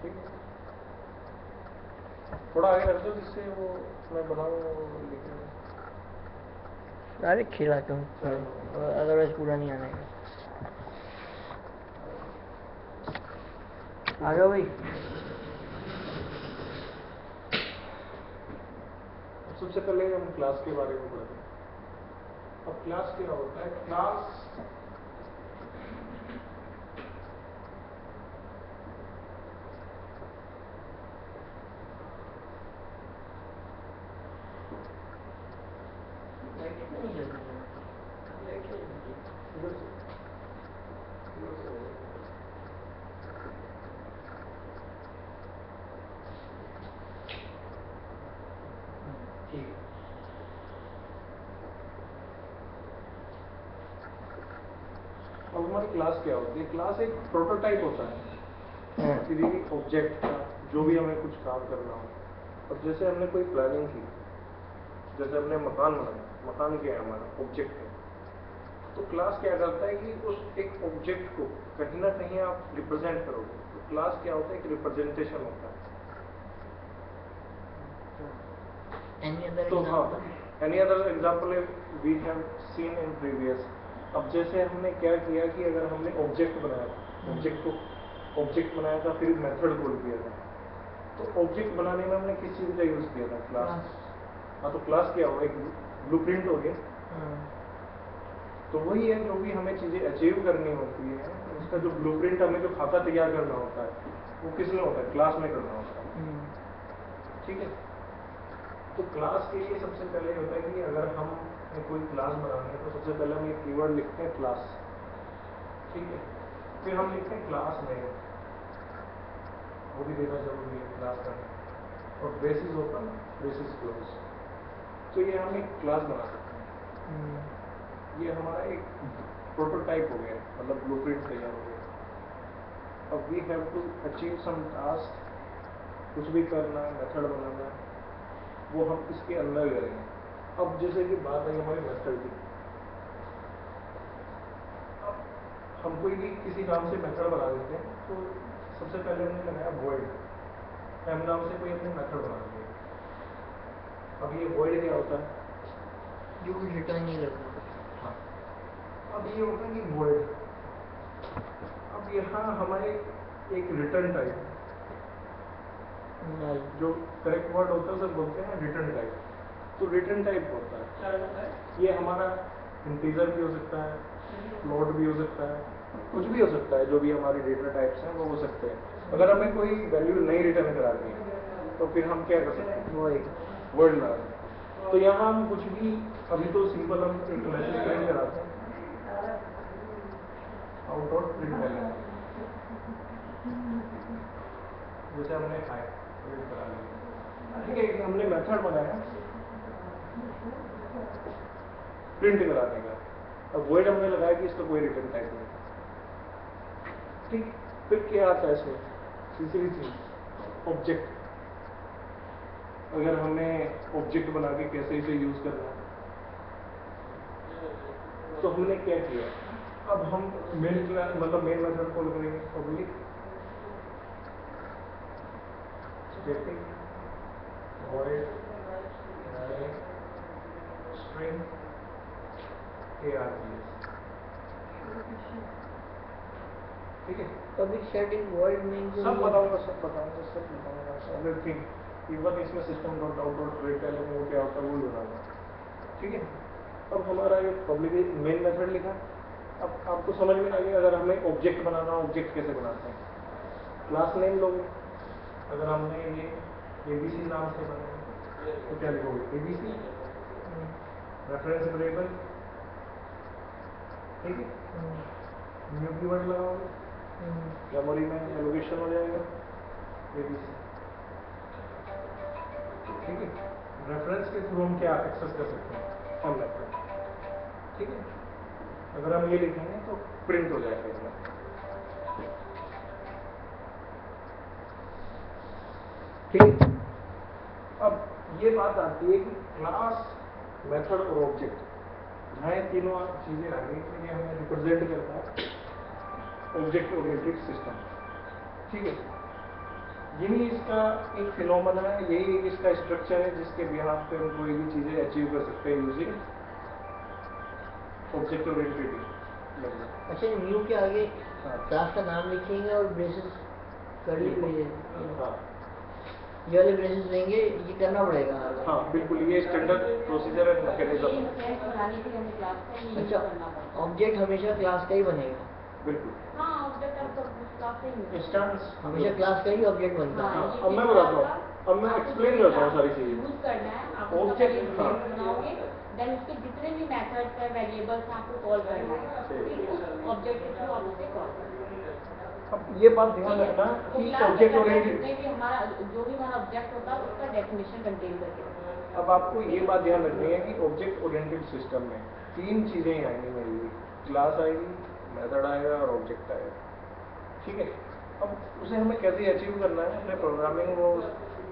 ठीक है, थोड़ा आगे रख दो जिससे वो मैं बनाऊँ लिखने में। अरे खिलाता हूँ, अदरवाइज पूरा नहीं आने का। आ जाओ भाई। सबसे पहले हम क्लास के बारे में पढ़ते हैं। अब क्लास क्या होता है? क्लास अब हमारी क्लास क्या होती है? क्लास एक प्रोटोटाइप होता है किसी भी ऑब्जेक्ट का, जो भी हमें कुछ काम करना हो। अब जैसे हमने कोई प्लानिंग की, जैसे हमने मकान बनाया, मकान क्या है हमारा? ऑब्जेक्ट है। तो क्लास क्या करता है कि उस एक ऑब्जेक्ट को कहीं ना कहीं आप रिप्रेजेंट करोगे। तो क्लास क्या होता है? एक रिप्रेजेंटेशन होता है। तो हाँ, any other example we have seen in previous. अब जैसे हमने क्या किया कि अगर हमने ऑब्जेक्ट बनाया, ऑब्जेक्ट बनाया था, फिर मेथड कॉल किया था। तो ऑब्जेक्ट बनाने में हमने किस चीज का यूज किया था? क्लास। हाँ, तो क्लास क्या हो? एक ब्लूप्रिंट हो गया। तो वही है, जो भी हमें चीजें अचीव करनी होती है, उसका जो ब्लूप्रिंट हमें जो खाका तैयार करना होता है, वो किसमें होता है? क्लास में करना होता है। ठीक है, तो क्लास के लिए सबसे पहले होता है कि अगर हम कोई क्लास बनानी है तो सबसे पहले हम एक कीवर्ड लिखते हैं क्लास। ठीक है, फिर हम लिखते हैं क्लास नेम, वो भी देना जरूरी है क्लास का नेम, और ब्रेसेस ओपन ब्रेसेस क्लोज। तो ये हम एक क्लास बना सकते हैं। ये हमारा एक प्रोटोटाइप हो गया, मतलब ब्लूप्रिंट तैयार हो गया। अब we have to achieve some task, कुछ भी करना है, मेथड बनाना है, वो हम इसके अंदर करेंगे। अब जैसे कि बात आई हमारी मेथड की, अब हम कोई भी किसी नाम से मेथड बना देते हैं। तो सबसे पहले हमने लगाया void, m नाम से कोई हमने मेथड बना दिया। अब ये void क्या होता है? जो कुछ रिटर्न नहीं करता। हाँ, अब ये होता है कि void। अब यहाँ हमारे एक रिटर्न टाइप, जो करेक्ट वर्ड होता है उसे बोलते हैं रिटर्न टाइप। तो रिटर्न टाइप होता है, ये हमारा इंटीजर भी हो सकता है, फ्लोट भी हो सकता है, कुछ भी हो सकता है। जो भी हमारे डेटा टाइप्स हैं वो हो सकते हैं। अगर हमें कोई वैल्यू नहीं रिटर्न करानी है तो फिर हम क्या कर सकते हैं? वर्ड लगा सकते हैं। तो यहाँ हम कुछ भी, अभी तो सिंपल हम एक मैसेज प्रिंट कराते हैं, आउट डॉट प्रिंट वैल्यू, जैसे हमने प्रिंट करा लिया। ठीक है, हमने मेथड बनाया प्रिंट कराने का। अब void हमने लगाया कि इसका कोई रिटर्न टाइप नहीं। ठीक, फिर क्या आता है इसमें? तीसरी चीज ऑब्जेक्ट। अगर हमें ऑब्जेक्ट बना के कैसे इसे यूज करना है, तो हमने क्या किया? अब हम मेन क्लास मतलब मेन मेथड कॉल करेंगे public static void name string args। ठीक है, पब्लिक स्टैटिक वॉइड मींस सब बताऊंगा एवरीथिंग, इवन इसमें system dot out dot print वो क्या होता है वो बताऊंगा। ठीक है, अब हमारा ये पब्लिक मेन मेथड लिखा। अब आपको समझ में आ गया अगर हमें ऑब्जेक्ट बनाना, ऑब्जेक्ट कैसे बनाते हैं? क्लास नेम लोगे, अगर हमने ये एबीसी नाम से बनाया तो क्या लिखोगे? ABC reference variable. ठीक है, न्यू कीवर्ड लगाओगे, मेमोरी में एलोकेशन हो जाएगा एबीसी। ठीक है, रेफरेंस के थ्रू हम क्या एक्सेस कर सकते हैं? हम मेथड। ठीक है, अगर हम ये लिखेंगे तो प्रिंट हो जाएगा इसमें। ठीक है, अब ये बात आती है कि क्लास, मेथड और ऑब्जेक्ट, जहाँ ये तीनों चीजें आ गई तो ये हमें रिप्रेजेंट करता है ऑब्जेक्ट ओरिएंटेड सिस्टम। ठीक है, यही इसका एक फिनोमेना है, यही इसका स्ट्रक्चर है जिसके बिहाफ पे हम कोई भी चीज़ें अचीव कर सकते हैं यूजिंग ऑब्जेक्ट ओरिएंटेड। अच्छा, न्यू के आगे हाँ। क्लास का नाम लिखेंगे और ब्रेसेस कर्ली ब्रेसेस, हाँ ये वाले ब्रेसेस देंगे, ये करना पड़ेगा। हाँ बिल्कुल, ये स्टैंडर्ड प्रोसीजर है, मैकेनिज्म। अच्छा, ऑब्जेक्ट हमेशा क्लास का ही बनेगा। बिल्कुल हाँ, ऑब्जेक्ट अब सब क्लास से ही इंस्टेंस हमेशा क्लास का ही ऑब्जेक्ट बनता है। अब मैं बताता हूँ, अब मैं एक्सप्लेन करता हूँ सारी चीज़ें। यूज करना है, आप Object, ऑब्जेक्ट हाँ। बनाओगे, देन उसके जितने भी मेथड्स है, वेरिएबल्स आपको कॉल करना है, ऑब्जेक्ट के थ्रू आप उसे कॉल करना है। अब ये बात ध्यान रखना तो कि क्लास में ऑब्जेक्ट करना है, ओरिएंटेड, जितने भी हमारा जो भी हमारा ऑब्जेक्ट होता है उसका डेफिनेशन कंटेन करके। अब आपको ये बात ध्यान रखनी है कि ऑब्जेक्ट ओरिएंटेड सिस्टम में तीन चीज़ें ही आएंगी मेरी, क्लास आएगी, मेथड आएगा और ऑब्जेक्ट आएगा। ठीक है, अब उसे हमें कैसे अचीव करना है, अपने प्रोग्रामिंग वो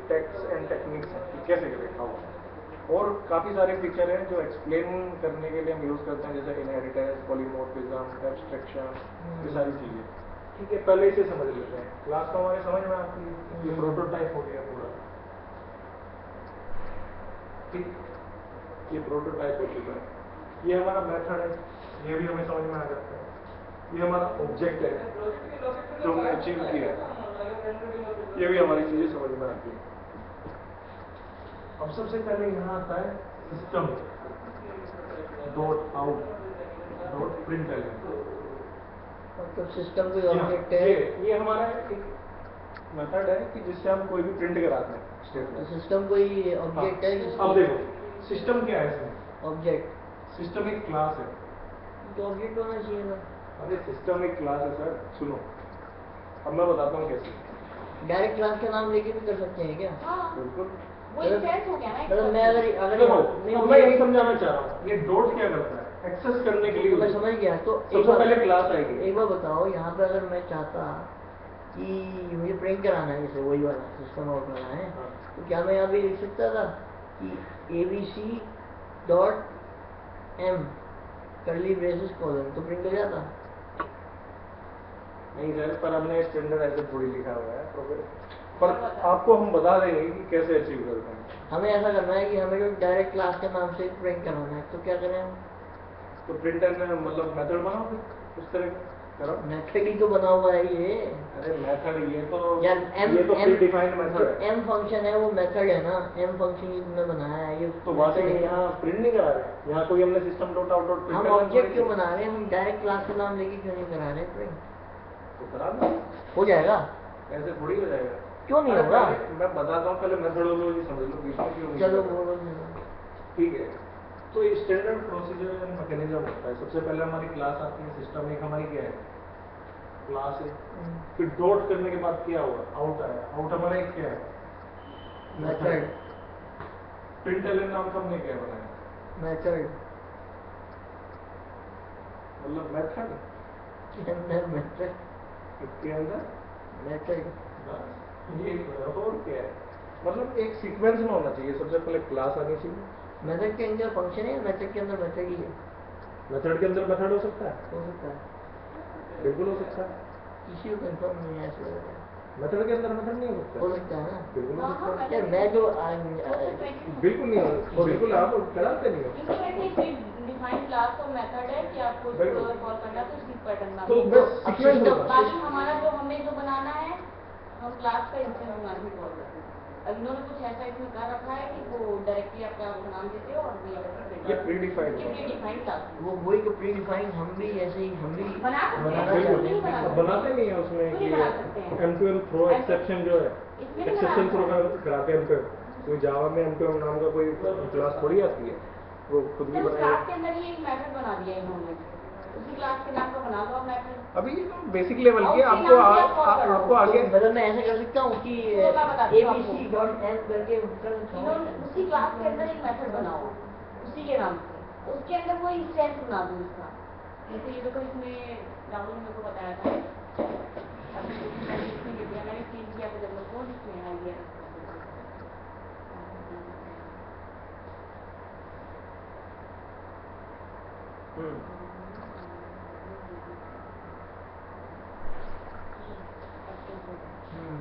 टेक्स एंड टेक्निक्स हैं कि कैसे करें हाउ, और काफ़ी सारे फीचर हैं जो एक्सप्लेन करने के लिए हम यूज़ करते हैं, जैसे इनहेरिटेंस, पॉलीमॉर्फिज्म, एब्स्ट्रैक्शन, ये सारी चीज़ें। ठीक है, पहले इसे समझ लेते हैं। क्लास को हमारे समझ में आती है, ये प्रोटोटाइप हो गया पूरा। ठीक, ये प्रोटोटाइप हो चुका है, ये हमारा मेथड है, ये भी हमें समझ में आ जाता है। ये हमारा ऑब्जेक्ट है जो हमने अचीव किया है, ये भी हमारी चीज़ें समझ में आती है। अब सबसे पहले यहाँ आता है system dot out dot println. तो सिस्टम कोई ऑब्जेक्ट है, ये हमारा एक मेथड है कि जिससे हम कोई भी प्रिंट कराते हैं तो स्टेटमेंट। सिस्टम कोई ऑब्जेक्ट है। अब देखो सिस्टम क्या है इसमें, ऑब्जेक्ट सिस्टम एक क्लास है। तो ऑब्जेक्ट होना चाहिए ना। अरे सिस्टम एक क्लास है सर, सुनो अब मैं बताता हूँ कैसे। डायरेक्ट क्लास का नाम लेके भी कर सकते हैं क्या? हाँ, बिल्कुल, वो इंस्टेंस हो गया ना। मतलब मैं अगर देखो नहीं, अब मैं यही समझाना चाह रहा हूँ, ये डॉट क्या करता है, एक्सेस करने के लिए मैं समझ गया। तो सबसे पहले क्लास आएगी। एक बार बताओ, यहाँ पे अगर मैं चाहता कि मुझे प्रिंट कराना है, जैसे वही वाला सिस्टम आउट वाला है, हाँ। तो क्या मैं यहाँ पे लिख सकता था कि abc dot m curly braces colon, तो प्रिंट हो जाता? नहीं सर, पर हमने स्टैंडर्ड ऐसे थोड़ी लिखा हुआ है, पर आपको हम बता देंगे कि कैसे अचीव करते हैं। हमें ऐसा करना है कि हमें जो डायरेक्ट क्लास के नाम से प्रिंट कराना है, तो क्या करें हम? तो प्रिंटर में मतलब मेथड बनाओ फिर उस तरह करो। मेथड ही तो बना हुआ है ये। अरे मेथड ये तो यार ये तो प्री डिफाइंड मेथड है। m फंक्शन है वो मेथड है ना, m फंक्शन ही तुमने बनाया है ये। तो वास्तव में यहाँ प्रिंट नहीं करा रहे, यहाँ कोई हमने सिस्टम डॉट आउट डॉट हम ऑब्जेक्ट क्यों बना रहे हैं? हम डायरेक्ट क्लास का नाम लेके क्यों नहीं करा रहे प्रिंट? तो करा दो, हो जाएगा? ऐसे थोड़ी हो जाएगा। क्यों नहीं अरे होगा? पहले मैं बताता हूँ, पहले मेथडोलॉजी समझ लो, बीच में क्यों नहीं चलो होगा। बोलो। ठीक है, तो ये स्टैंडर्ड प्रोसीजर एंड मैकेनिज्म होता है। सबसे पहले हमारी क्लास आती है, सिस्टम एक हमारी क्या है, क्लास है। फिर डॉट करने के बाद क्या हुआ, आउट आया, आउट हमारा एक क्या है, मेथड। प्रिंटलन नाम का हमने क्या बनाया, मेथड मतलब मेथड के अंदर मेथड इसके अंदर मेथड ये और क्या है, मतलब एक सीक्वेंस में होना चाहिए। सबसे पहले क्लास आनी चाहिए, मेथड के अंदर फंक्शन है, मेथड के अंदर मेथड ही है। मेथड के अंदर मेथड हो सकता है, हो सकता है, बिल्कुल हो सकता है। किसी को कंफर्म नहीं है ऐसा लग रहा है। मेथड के अंदर मेथड नहीं हो हो सकता, सकता है ना? बिल्कुल हो सकता है। यार मैं जो बिल्कुल नहीं हो, बिल्कुल आप कराते नहीं हो। डिफाइंड क्लास और मेथड है कि आपको बिल्कुल। इसको कॉल करना है तो इसी पैटर्न में तो आपको बस सीक्वेंस होगा। बाकी हमारा जो हमें जो बनाना है, हम क्लास का इंस्टेंस बना के कॉल करते हैं। अब इन्होंने कुछ ऐसा इसमें कर रखा है कि वो डायरेक्टली आपका नाम देते हो और ये प्री डिफाइंड डिफाइंड क्लास वो वही तो प्री डिफाइंड, हम भी ऐसे ही हम भी बना सकते हैं, बनाना बिल्कुल चाहते नहीं हैं। बना सकते। बनाते नहीं है उसमें क्यों कि नहीं बना सकते हैं? M2M थ्रो एक्सेप्शन जो है, इसमें नहीं एक्सेप्शन थ्रो बनाना कराते हैं M2M। कोई जावा में M2M नाम का कोई क्लास थोड़ी आती है, वो खुद भी तो उस बनाएगा। क्लास के अंदर ही एक मेथड बना दिया इन्होंने, उसी क्लास के नाम का बना दो आप मेथड। अभी ये तो बेसिक लेवल की है, और उसके आपको नाम से आप कॉल करो। आपको आगे मतलब मैं ऐसा कर सकता हूँ कि तो मैं बताती हूँ आपको। abc डॉट m करके कर सकता इन्होंने हूँ। उसी क्लास के अंदर एक मेथड बनाओ उसी के नाम से, तो उसके अंदर वो इंस्टेंस बना दो इसका। जैसे ये देखो इसमें राहुल ने मेरे को बताया था, अभी इसमें लिख दिया मैंने, चेंज किया था जब मैं कोड इसमें आ गया।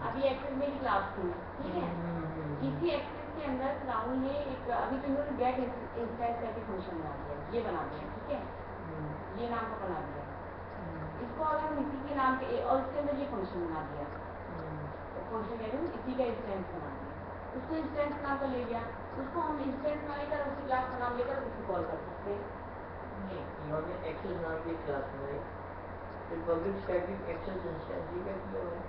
अब ये एक्सेस में क्लास थी, ठीक है। इसी एक्सेस के अंदर राहुल ने एक अभी तो इन्होंने गेट इंस्टेंस करके फंक्शन बना दिया, ये बना दिया, ठीक है, ये नाम का बना दिया। इसको अगर हम इसी के नाम के और इसके अंदर ये फंक्शन बना दिया, फंक्शन कह रही हूँ, इसी का इंस्टेंस बना दिया, उसको इंस्टेंस नाम का ले गया, उसको हम इंस्टेंस ना लेकर उसी क्लास का नाम लेकर उसको कॉल कर सकते हैं। इन्होंने एक्सेस नाम की क्लास बनाई, फिर पब्लिक स्टैटिक एक्सेस इंस्टेंस ये क्या किया हुआ है?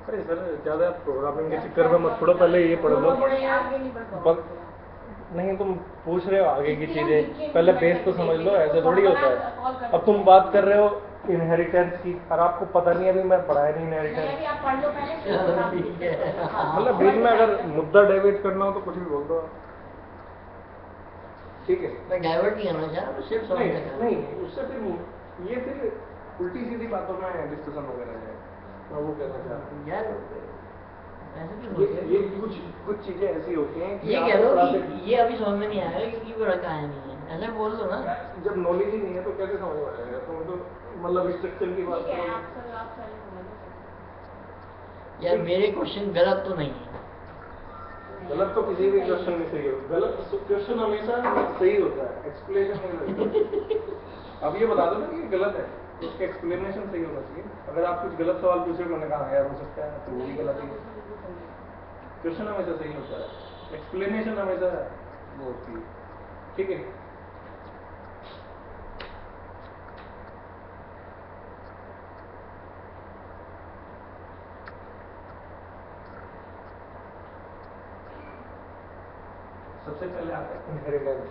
अरे सर ज़्यादा प्रोग्रामिंग के चक्कर में मत छोड़ो, पहले ये पढ़ लो। आगे नहीं बढ़ पाओगे। नहीं तुम पूछ रहे हो आगे की चीज़ें, पहले बेस तो समझ लो, ऐसे थोड़ी होता है। अब तुम बात कर रहे हो इनहेरिटेंस की, और आपको पता नहीं अभी मैं पढ़ाया नहीं इनहेरिटेंस। नहीं, आप पढ़ लो पहले, फिर चलो बता ठीक दीजिए। है। हाँ। मतलब बीच में अगर मुद्दा डाइवर्ट करना हो तो कुछ भी बोल दो आप। ठीक है, मैं डाइवर्ट नहीं करना चाह रहा, मैं सिर्फ समझना चाह रहा हूँ। नहीं उससे फिर ये फिर उल्टी सीधी बातों में डिस्कशन वगैरह है, मैं वो कहना चाह रहा हूँ। यार ऐसे भी ये होते ये हैं। कुछ चीजें ऐसी होती हैं कि ये आप कह लो थोड़ा कि सा- ये अभी समझ में नहीं आएगा क्योंकि वो रखा है नहीं है, ऐसा बोल दो ना। जब नॉलेज ही नहीं है तो कैसे समझ में आएगा? तुम तो मतलब स्ट्रक्चर की बात ठीक है, करो। आप सारे समझ सकते यार मेरे क्वेश्चन गलत तो नहीं है। गलत तो किसी भी क्वेश्चन में सही हो, गलत क्वेश्चन हमेशा सही होता है, एक्सप्लेनेशन नहीं लगता। अब ये बता दो ना कि ये गलत है, तो उसका एक्सप्लेनेशन सही होना चाहिए। अगर आप कुछ गलत सवाल पूछे मैंने कहा यार हो सकता है, तो वो भी गलत ही है। क्वेश्चन हमेशा सही होता है, एक्सप्लेनेशन हमेशा वो होती है। ठीक है, सबसे पहले आता है इनहेरिटेंस।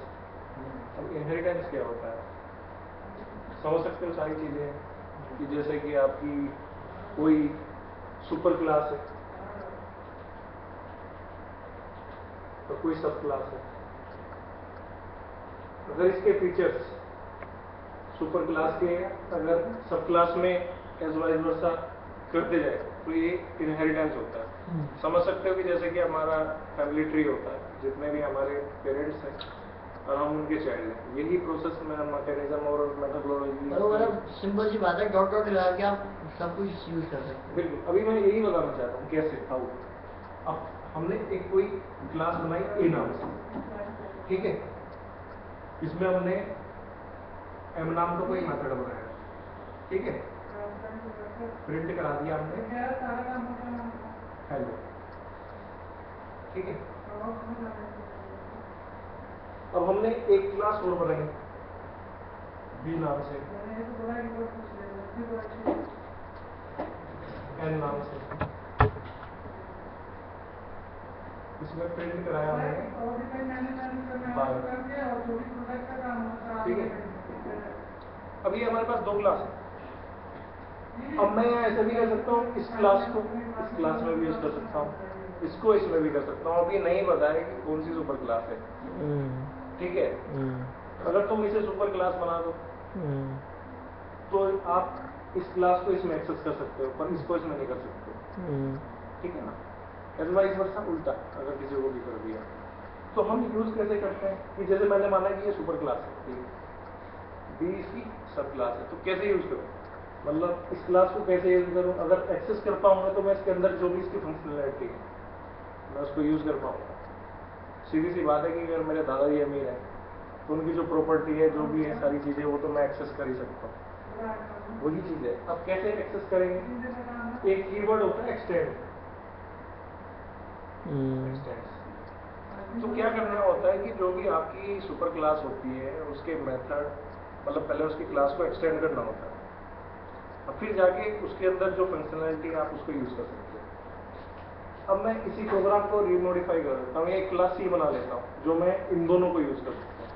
अब इनहेरिटेंस क्या होता है? समझ सकते हो सारी चीजें कि जैसे कि आपकी कोई सुपर क्लास है तो कोई सब क्लास है, अगर इसके फीचर्स सुपर क्लास के अगर सब क्लास में एज वाइज वर्सा कर दे जाए तो ये इनहेरिटेंस होता है। समझ सकते हो कि जैसे कि हमारा फैमिली ट्री होता है, जितने भी हमारे पेरेंट्स हैं और हम उनके चाइल्ड हैं, यही प्रोसेस में मैकेनिज्म और मेथोडोलॉजी। मतलब सिंपल सी बात है, डॉट डॉट लगा के आप सब कुछ यूज कर सकते हो। बिल्कुल, अभी मैं यही बताना चाहता हूँ कैसे हाउ। अब हमने एक कोई क्लास बनाई ए नाम से, ठीक है, इसमें हमने एम नाम का कोई मेथड बनाया, ठीक है, प्रिंट करा दिया हमने हेलो, ठीक है। अब हमने एक क्लास और बनाई बी नाम से, एन नाम से, इसमें प्रिंट कराया हमने बाय, ठीक है। अभी हमारे पास दो क्लास है। अब मैं ऐसा भी कर सकता हूँ, इस क्लास को इस क्लास में भी यूज कर सकता हूँ, इसको इसमें भी कर सकता हूँ। अभी नहीं पता है कि कौन सी सुपर क्लास है, ठीक है। अगर तुम इसे सुपर क्लास बना दो तो आप इस क्लास को इसमें एक्सेस कर सकते हो, पर इसको इसमें नहीं कर सकते, ठीक है ना। एडवाइस वर्षा उल्टा अगर किसी को भी कर दिया तो हम यूज कैसे करते हैं कि जैसे मैंने माना कि ये सुपर क्लास है, बी इसकी सब क्लास है, तो कैसे यूज करूँ? मतलब इस क्लास को कैसे यूज करूँ? अगर एक्सेस कर पाऊंगा तो मैं इसके अंदर जो भी इसकी फंक्शनलिटी है मैं उसको यूज कर पाऊंगा। सीधी सी बात है कि अगर मेरे दादाजी अमीर है तो उनकी जो प्रॉपर्टी है, जो भी है सारी चीजें, वो तो मैं एक्सेस कर ही सकता हूँ। वही चीज है, अब कैसे एक्सेस करेंगे? एक कीवर्ड होता है एक्सटेंड। तो क्या करना होता है कि जो भी आपकी सुपर क्लास होती है उसके मेथड, मतलब पहले उसकी क्लास को एक्सटेंड करना होता है, और फिर जाके उसके अंदर जो फंक्शनलिटी है आप उसको यूज कर सकते हो। अब मैं इसी प्रोग्राम को रीमॉडिफाई कर देता हूँ, एक क्लास सी बना लेता हूँ जो मैं इन दोनों को यूज कर सकता हूँ।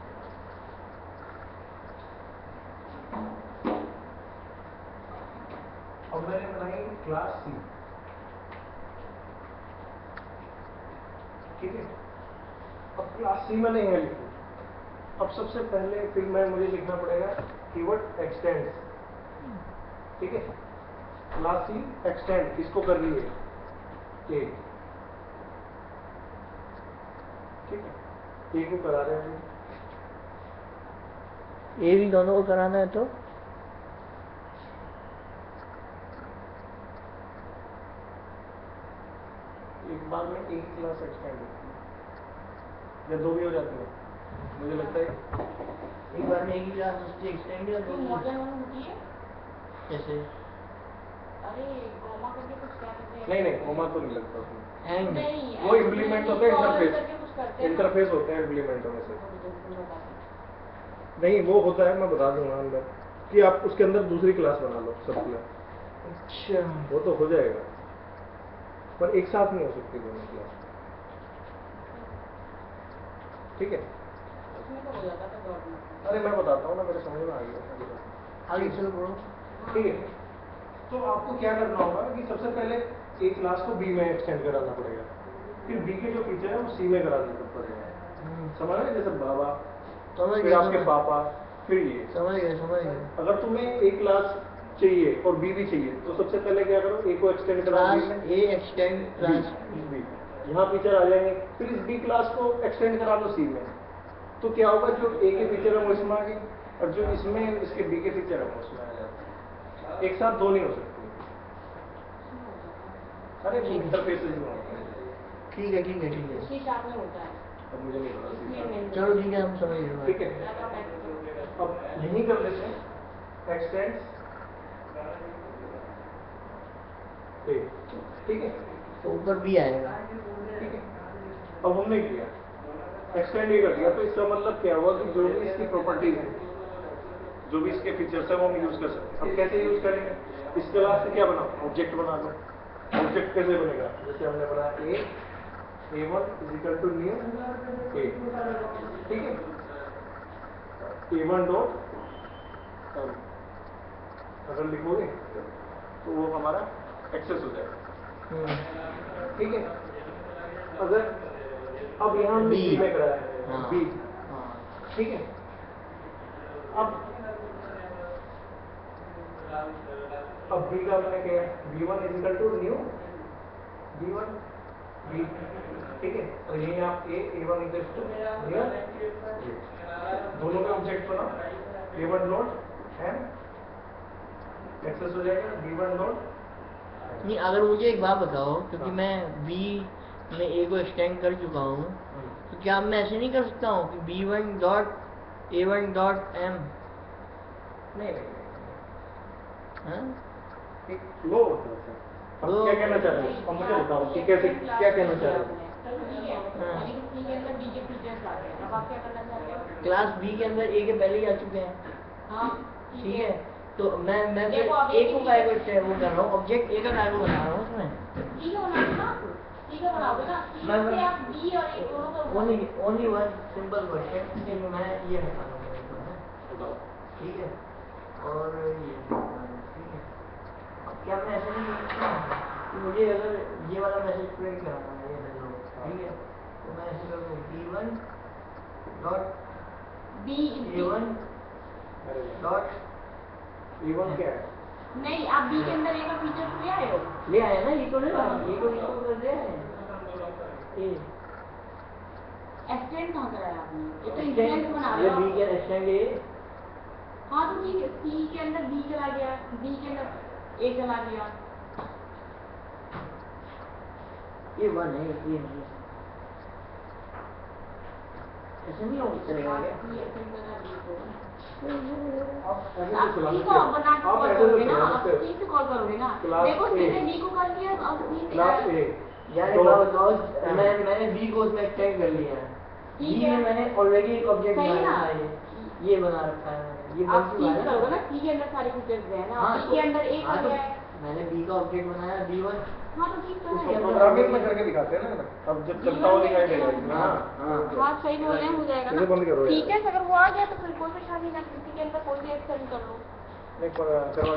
अब मैंने बनाई क्लास सी, ठीक है। अब क्लास सी मैंने यहाँ लिखी। अब सबसे पहले फिर मुझे लिखना पड़ेगा कीवर्ड एक्सटेंड्स, ठीक है। क्लास सी एक्सटेंड इसको कर रही है ए, ठीक है, ए को करा रहे हैं। ये भी दोनों को कराना है तो एक बार में एक ही क्लास एक्सटेंड होती है या दो भी हो जाती है, मुझे लगता है एक बार में एक ही क्लास उससे एक्सटेंड या तो दो मॉडर्न वन होती है। कैसे? अरे कॉमा करके कुछ क्या करते हैं? नहीं नहीं कोमा तो नहीं लगता उसमें, एंड नहीं वो इम्प्लीमेंट होते हैं डॉलर करके कुछ करते इंटरफेस, हैं ना। इंटरफेस होते हैं इम्प्लीमेंट होने से। तुम बता दो। नहीं वो होता है, मैं बता दूंगा अंदर कि आप उसके अंदर दूसरी क्लास बना लो सर्कुलर, अच्छा वो तो हो जाएगा, पर एक साथ नहीं हो सकती दोनों क्लास, ठीक है। उसमें तो हो जाता था डॉट में। अरे मैं बताता हूँ ना, मेरे समझ में आ गया। आगे चलो ब्रो। ठीक है, तो आपको क्या करना होगा कि सबसे पहले एक क्लास को बी में एक्सटेंड कराना पड़ेगा, फिर बी के जो फीचर है वो सी में करा देना पड़ेगा, समझ रहे? जैसे बाबा, समझ फिर गया आपके पापा, फिर ये। समझ गया। अगर तुम्हें एक क्लास चाहिए और बी भी चाहिए तो सबसे पहले क्या करो, ए को एक्सटेंड करा क्लास बी में, ए एक्सटेंड क्लास बी, यहाँ फीचर आ जाएंगे, फिर इस बी क्लास को एक्सटेंड करा लो सी में, तो क्या होगा, जो ए के फीचर है वो इसमें आ गए और जो इसमें इसके बी के फीचर है वो उसमें आ जाते, एक साथ दो नहीं हो सकती। अरे इंटरफेस ठीक है उसी साथ में होता है। अब मुझे नहीं पता इसलिए सीखना। मैंने चलो ठीक है हम समझ गए। ठीक है, अब यही कर लेते हैं एक्सटेंड्स ए, ठीक है, तो ऊपर भी आएगा। ठीक है। अब हमने किया एक्सटेंड ये कर दिया, तो इसका मतलब क्या हुआ कि जो भी इसकी प्रॉपर्टीज है, जो भी इसके फीचर्स है वो हम यूज कर सकते हैं। अब कैसे यूज करेंगे, इस क्लास से क्या बना, ऑब्जेक्ट बना लो। ऑब्जेक्ट कैसे बनेगा, जैसे हमने बनाया a1 is equal to new a, ठीक है, a1 डॉट अगर लिखोगे तो वो हमारा एक्सेस हो जाएगा, ठीक है। अगर अब यहाँ हमने B बी में कराया है बी, ठीक है। अब बी का मैंने क्या है, b1 is equal to new b1 b, ठीक है। और यही आप a1 is to new a, दोनों के ऑब्जेक्ट बनाओ, a1 डॉट एम एक्सेस हो जाएगा b1 डॉट। नहीं अगर मुझे एक बात बताओ, क्योंकि मैं बी में ए को एक्सटेंड कर चुका हूँ, तो क्या मैं ऐसे नहीं कर सकता हूँ कि b1 dot a1 dot m? नहीं हाँ? एक फ्लो होता है। अब क्या कहना चाह रहे हैं, अब मुझे बताओ कि कैसे, क्या कहना चाह रहे हैं। क्लास बी के अंदर ए के पहले ही आ चुके हैं, हाँ ठीक है। तो मैं फिर देखो, अब ए एक को ही काय को चीज़ है। वो कर रहा हूँ, ऑब्जेक्ट ए का काय को बना रहा हूँ उसमें। ठीक है बनाओगे ना आप, ठीक है बनाओगे ना, मैं से आप बी और ए दोनों को ओनली वन सिंपल क्वेश्चन, मैं ये हटाऊंगा, ठीक है। और ये ठीक है। अब क्या मैं ऐसा नहीं कर सकता कि मुझे अगर ये वाला मैसेज प्रिंट कराना है, ये हेलो, ठीक है, तो मैं ऐसे कर दूँ b1 dot B a1 dot a1 क्या है, नहीं, आप बी के अंदर ए का फीचर ले आए हो। ले आए ना, ये तो ले आए, ये तो कर ले आए ए एक्सटेंड कहाँ कराया आपने, ये तो इंक्रीमेंट बना रहे ये हो बी के एक्सटेंड ए। हाँ तो ठीक है, सी के अंदर बी चला गया, बी के अंदर ए चला गया। ये वन है, ये नहीं ऐसे नहीं हो चलेगा क्या? सी एक्सटेंड करा बी को। आप ऐसे आप तो चला सी को सकते बना हो, के आप कॉल ऐसे तो करोगे ना, चला आप सकते हो। सी से कॉल करोगे ना। क्लास देखो A। सी ने बी को कर दिया, अब सी से क्लास ए यार एक बात बताओ, मैंने बी को उसमें एक्सटेंड कर लिया है, ठीक बी है। में मैंने ऑलरेडी एक ऑब्जेक्ट सही बना ना। रखा है, ये बना रखा है मैंने, ये आप बन सी चुका से है करोगे ना। ना, सी के अंदर सारे फीचर्स हैं ना, हाँ, सी के अंदर ए हाँ, कर तो गया है। मैंने बी का ऑब्जेक्ट बनाया b1। हाँ तो ठीक तो उसको है। प्रोग्रामिंग में करके दिखाते हैं ना, अब जब चलता हुआ दिखाई देगा। हाँ हाँ सही बोल रहे हैं, हो जाएगा इसे बंद करो ना। यार। ठीक है, अगर वो आ गया तो फिर कोई परेशानी ना, किसी के अंदर कोई भी एक्सटेंड कर लो। नहीं करवा